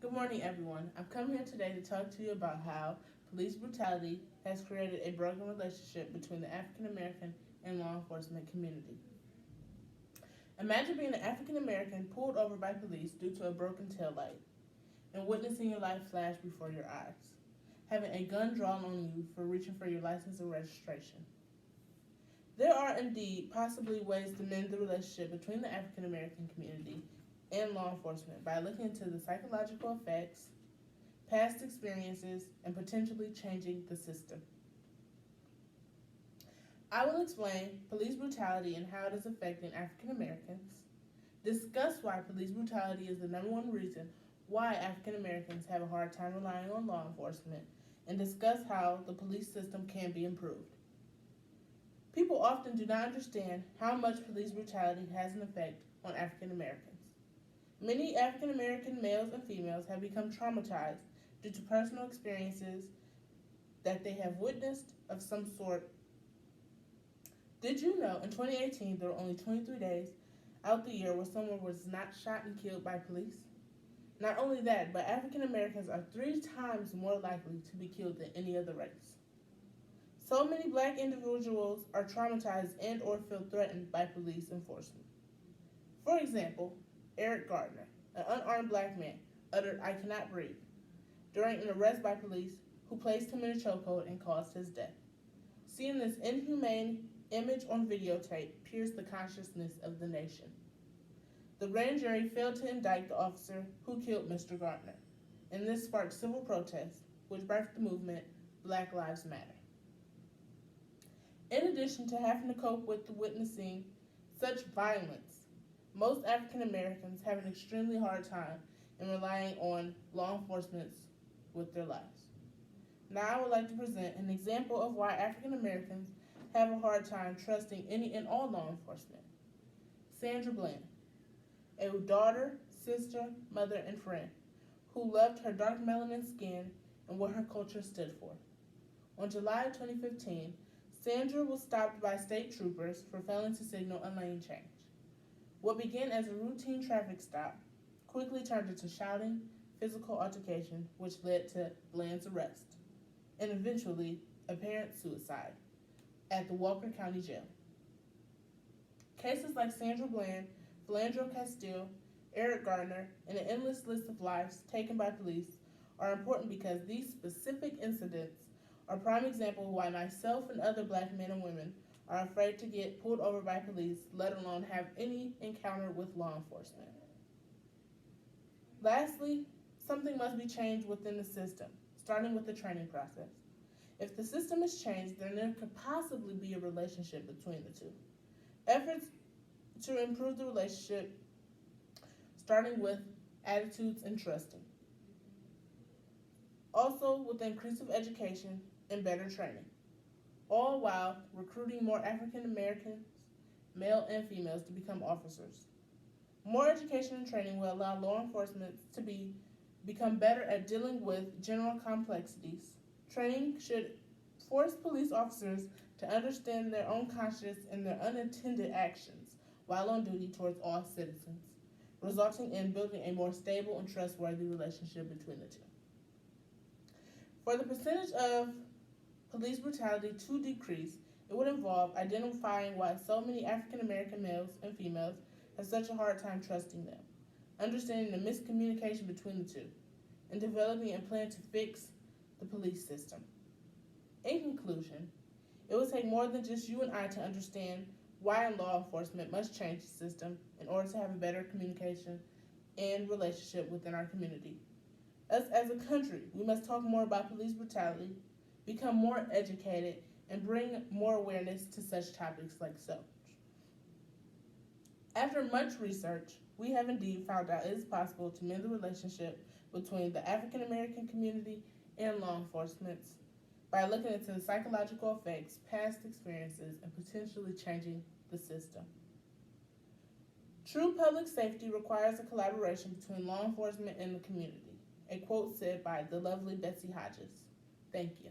Good morning, everyone. I've come here today to talk to you about how police brutality has created a broken relationship between the African American and law enforcement community. Imagine being an African American pulled over by police due to a broken taillight and witnessing your life flash before your eyes, having a gun drawn on you for reaching for your license and registration. There are indeed possibly ways to mend the relationship between the African American community and law enforcement by looking into the psychological effects, past experiences, and potentially changing the system. I will explain police brutality and how it is affecting African Americans, discuss why police brutality is the number one reason why African Americans have a hard time relying on law enforcement, and discuss how the police system can be improved. People often do not understand how much police brutality has an effect on African Americans. Many African American males and females have become traumatized due to personal experiences that they have witnessed of some sort. Did you know in 2018 there were only 23 days out the year where someone was not shot and killed by police? Not only that, but African Americans are 3 times more likely to be killed than any other race. So many black individuals are traumatized and or feel threatened by police enforcement. For example, Eric Gardner, an unarmed black man, uttered "I cannot breathe" during an arrest by police who placed him in a chokehold and caused his death. Seeing this inhumane image on videotape pierced the consciousness of the nation. The grand jury failed to indict the officer who killed Mr. Gardner, and this sparked civil protests, which birthed the movement Black Lives Matter. In addition to having to cope with witnessing such violence, most African Americans have an extremely hard time in relying on law enforcement with their lives. Now I would like to present an example of why African Americans have a hard time trusting any and all law enforcement. Sandra Bland, a daughter, sister, mother, and friend who loved her dark melanin skin and what her culture stood for. On July 2015, Sandra was stopped by state troopers for failing to signal a lane change. What began as a routine traffic stop quickly turned into shouting, physical altercation, which led to Bland's arrest, and eventually apparent suicide at the Walker County Jail. Cases like Sandra Bland, Philandro Castile, Eric Gardner, and an endless list of lives taken by police are important because these specific incidents are prime example of why myself and other black men and women are afraid to get pulled over by police, let alone have any encounter with law enforcement. Lastly, something must be changed within the system, starting with the training process. If the system is changed, then there could possibly be a relationship between the two. Efforts to improve the relationship, starting with attitudes and trusting. Also with increase of education and better training, all while recruiting more African Americans, male and females, to become officers. More education and training will allow law enforcement to become better at dealing with general complexities. Training should force police officers to understand their own conscience and their unintended actions while on duty towards all citizens, resulting in building a more stable and trustworthy relationship between the two. For the percentage of police brutality to decrease, it would involve identifying why so many African American males and females have such a hard time trusting them, understanding the miscommunication between the two, and developing a plan to fix the police system. In conclusion, it will take more than just you and I to understand why law enforcement must change the system in order to have a better communication and relationship within our community. Us as a country, we must talk more about police brutality, become more educated, and bring more awareness to such topics like so. After much research, we have indeed found out it is possible to mend the relationship between the African American community and law enforcement by looking into the psychological effects, past experiences, and potentially changing the system. True public safety requires a collaboration between law enforcement and the community. A quote said by the lovely Betsy Hodges. Thank you.